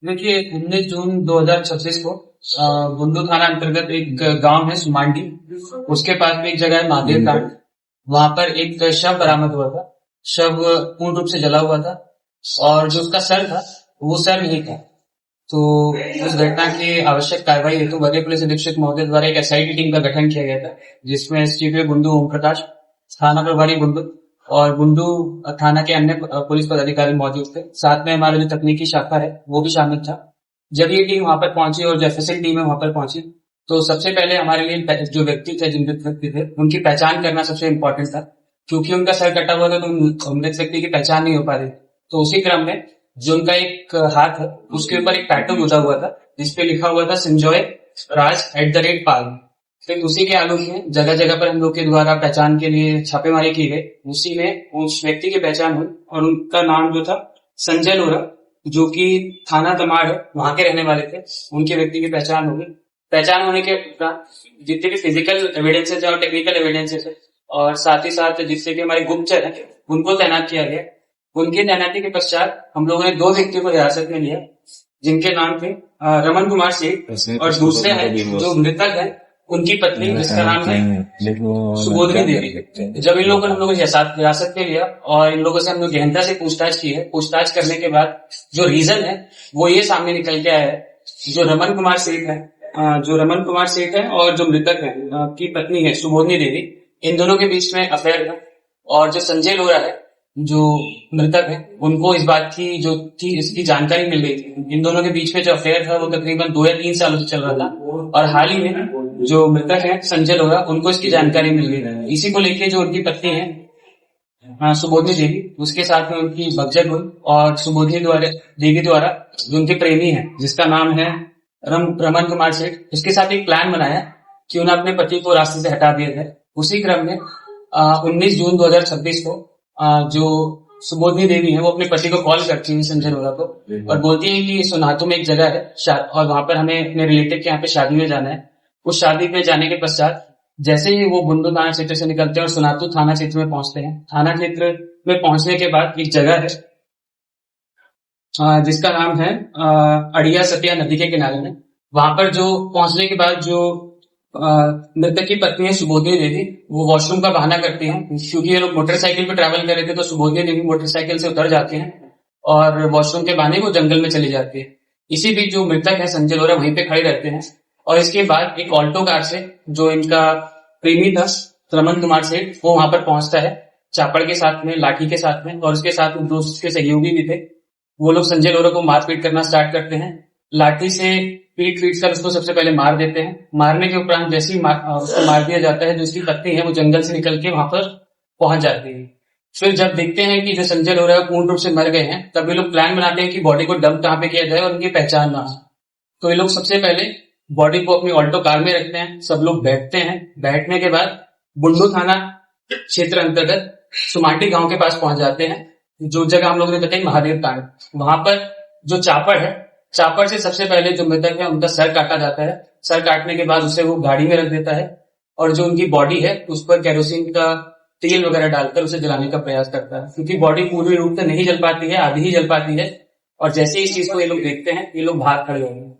देखिए 19 जून 2026 को बुंडू थाना अंतर्गत एक गांव है सुमांडी। उसके पास में एक जगह है महादेव घाट। वहां पर एक शव बरामद हुआ था। शव पूर्ण रूप से जला हुआ था और जो उसका सर था वो सर नहीं था। तो उस घटना की आवश्यक कार्रवाई हेतु वरीय पुलिस अधीक्षक महोदय द्वारा एक एसआईटी टीम का गठन किया गया था, जिसमें एसडीपीओ बुंडू ओम प्रकाश, थाना प्रभारी बुंडू और बुंडू थाना के अन्य पुलिस पदाधिकारी मौजूद थे। साथ में हमारा जो तकनीकी शाखा है वो भी शामिल था। जब ये टीम वहां पर पहुंची और जो एफएसएल टीम है वहां पर पहुंची, तो सबसे पहले हमारे लिए जो व्यक्ति थे, जिन व्यक्ति थे, उनकी पहचान करना सबसे इम्पोर्टेंट था। क्योंकि उनका सर कटा हुआ था तो मृत व्यक्ति की पहचान नहीं हो पा रही। तो उसी क्रम में जो उनका एक हाथ है उसके ऊपर एक टैटू गुजा हुआ था जिसपे लिखा हुआ था संजय राज @पाल। फिर उसी के आलोक में जगह जगह पर हम लोग के द्वारा पहचान के लिए छापेमारी की गई। उसी में उस व्यक्ति की पहचान हुई और उनका नाम जो था संजय लोरा, जो कि थाना तमाड़ है वहां के रहने वाले थे। उनके व्यक्ति की पहचान होगी। पहचान होने के उपरांत जितने भी फिजिकल एविडेंसेस है और टेक्निकल एविडेंसेस है और साथ ही साथ जिससे भी हमारे गुप्तचर है उनको तैनात किया गया। उनकी तैनाती के पश्चात हम लोगों ने 2 व्यक्तियों को हिरासत में लिया, जिनके नाम थे रमन कुमार सिंह और दूसरे हैं जो मृतक है उनकी पत्नी, जिसका नाम है सुबोधनी देवी। जब इन लोगों को हम लोगों ने हिरासत में लिया और इन लोगों से हम लोग गहनता से पूछताछ की है। पूछताछ करने के बाद जो रीजन है वो ये सामने निकल के आया है। जो रमन कुमार सेठ है और जो मृतक है की पत्नी है सुबोधनी देवी, इन दोनों के बीच में अफेयर था। और जो संजय लोरा है जो मृतक है, उनको इस बात की जो थी इसकी जानकारी मिल गई थी। इन दोनों के बीच में जो अफेयर था वो तकरीबन 2 या 3 सालों से चल रहा था और हाल ही में जो मृतक है संजय लोरा, उनको इसकी जानकारी मिल गई। इसी को लेके जो उनकी पत्नी है सुबोधनी देवी, उसके साथ में उनकी भगजग हुई और सुबोधनी देवी द्वारा जो उनके प्रेमी है जिसका नाम है रमन कुमार सेठ, इसके साथ एक प्लान बनाया कि उन्हें अपने पति को रास्ते से हटा दिया जाए। उसी क्रम में 19 जून 2026 को जो सुबोधनी देवी है वो अपने पति को कॉल करती है संजय लोरा को और बोलती है कि सोनातू में एक जगह है और वहां पर हमें अपने रिलेटिव के यहाँ पे शादी में जाना है। उस शादी में जाने के पश्चात जैसे ही वो बुंडू थाना क्षेत्र से निकलते हैं और सोनातू थाना क्षेत्र में पहुंचते हैं, थाना क्षेत्र में पहुंचने के बाद एक जगह है जिसका नाम है अड़िया सतिया नदी के किनारे में। वहां पर जो पहुंचने के बाद जो मृतक की पत्नी है सुबोधनी देवी, वो वॉशरूम का बहाना करती हैं। क्योंकि ये लोग मोटरसाइकिल पे ट्रैवल कर रहे थे तो सुबोधनी देवी मोटरसाइकिल से उतर जाती हैं और वॉशरूम के बहाने वो जंगल में चली जाती है। इसी बीच जो मृतक है संजय लोरा वहीं पे खड़े रहते हैं और इसके बाद एक ऑल्टो कार से जो इनका प्रेमी था रमन कुमार सेठ, वो वहां पर पहुंचता है चापड़ के साथ में, लाठी के साथ में, और उसके साथ दो उसके सहयोगी भी थे। वो लोग संजय लोरा को मारपीट करना स्टार्ट करते हैं। लाठी से पीट कर उसको सबसे पहले मार देते हैं। मारने के उपरांत जैसे ही उसको मार दिया जाता है, जो उसकी पत्नी है वो जंगल से निकल के वहां पर पहुंच जाती है। फिर जब देखते हैं कि जो संजय लोरा पूर्ण रूप से मर गए हैं, तब ये लोग प्लान बनाते हैं कि बॉडी को डंप कहाँ पे किया जाए और उनकी पहचान ना हो। तो ये लोग सबसे पहले बॉडी को अपनी ऑल्टो कार में रखते हैं। सब लोग बैठते हैं। बैठने के बाद बुंडू थाना क्षेत्र अंतर्गत सुमाटी गांव के पास पहुंच जाते हैं, जो जगह हम लोगों ने बताई महादेव कांड। वहां पर जो चापड़ है, चापड़ से सबसे पहले जो मृतक है उनका सर काटा जाता है। सर काटने के बाद उसे वो गाड़ी में रख देता है और जो उनकी बॉडी है उस पर केरोसिन का तेल वगैरह डालकर उसे जलाने का प्रयास करता है। क्योंकि बॉडी पूरी रूप से नहीं जल पाती है, आधी ही जल पाती है। और जैसे इस चीज को ये लोग देखते हैं, ये लोग बाहर खड़े होंगे।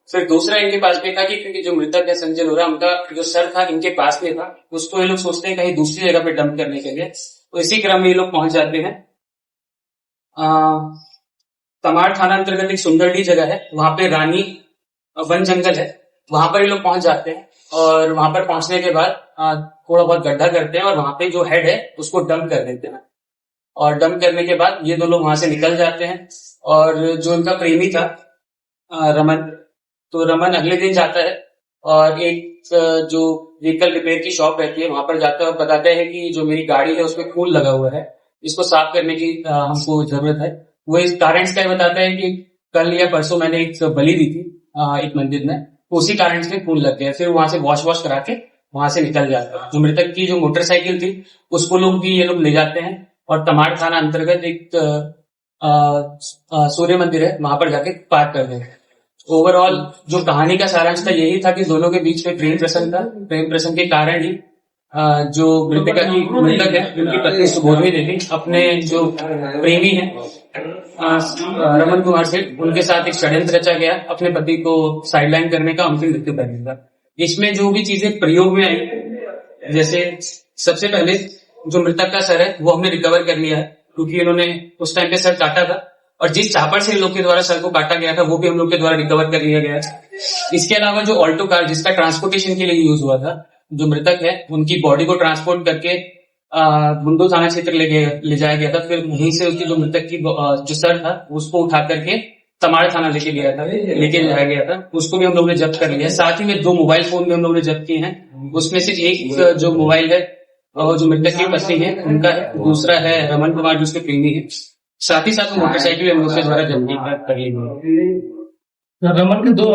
फिर दूसरा इनके पास भी था कि क्योंकि जो मृतक है संजय लोरा, उनका जो सर था इनके पास में था, उसको ये लोग सोचते हैं कहीं दूसरी जगह पे डंप करने के लिए। तो इसी क्रम में ये लोग पहुंच जाते हैं तमाड़ थाना अंतर्गत एक सुंदरडी जगह है, वहां पे रानी वन जंगल है, वहां पर ये लोग पहुंच जाते हैं। और वहां पर पहुंचने के बाद थोड़ा बहुत गड्ढा करते हैं और वहां पे जो हेड है उसको डंप कर देते हैं। और डंप करने के बाद ये 2 लोग वहां से निकल जाते हैं। और जो उनका प्रेमी था रमन, तो रमन अगले दिन जाता है और एक जो व्हीकल रिपेयर की शॉप रहती है वहां पर जाता है और बताता है कि जो मेरी गाड़ी है उसमें खून लगा हुआ है, इसको साफ करने की हमको जरूरत है। वो इस कारण से बताता है कि कल या परसों मैंने एक बलि दी थी एक मंदिर में, तो उसी कारण से खून लग गया। फिर वहां से वॉश करा के वहां से निकल जाता है। जो मृतक की जो मोटरसाइकिल थी उसको लोग भी ये लोग ले जाते हैं और तमाड़ थाना अंतर्गत एक सूर्य मंदिर है, वहां पर जाके पार्क कर देंगे। ओवरऑल जो कहानी का सारांश था यही था कि दोनों के बीच में प्रेम प्रसंग था। प्रेम प्रसंग के कारण ही जो मृतक है उनकी पत्नी सुबोधवी देवी अपने जो प्रेमी है रमन कुमार से, उनके साथ एक षड्यंत्र रचा गया अपने पति को साइडलाइन करने का, उनकी मृत्यु करने का। इसमें जो भी चीजें प्रयोग में आई, जैसे सबसे पहले जो मृतक का सर है वो हमने रिकवर कर लिया है, क्योंकि उन्होंने उस टाइम पे सर काटा था, और जिस चापड़ से इन लोग के द्वारा सर को काटा गया था वो भी हम लोग के द्वारा रिकवर कर लिया गया है। इसके अलावा जो ऑल्टो कार जिसका ट्रांसपोर्टेशन के लिए यूज हुआ था, जो मृतक है उनकी बॉडी को ट्रांसपोर्ट करके बुंडू थाना क्षेत्र ले जाया गया था। फिर वहीं से उसकी जो मृतक की जो सर था उसको उठा करके तमाड़ थाना लेके जाया गया था, उसको भी हम लोग ने जब्त कर लिया है। साथ ही में 2 मोबाइल फोन भी हम लोग ने जब्त किए हैं, उसमें से एक जो मोबाइल है जो मृतक की पत्नी है उनका है, दूसरा है रमन कुमार जो उसके प्रेमी है। साथ ही साथ मोटरसाइकिल हम लोग के द्वारा जब्त कर ली गई। रमन के 2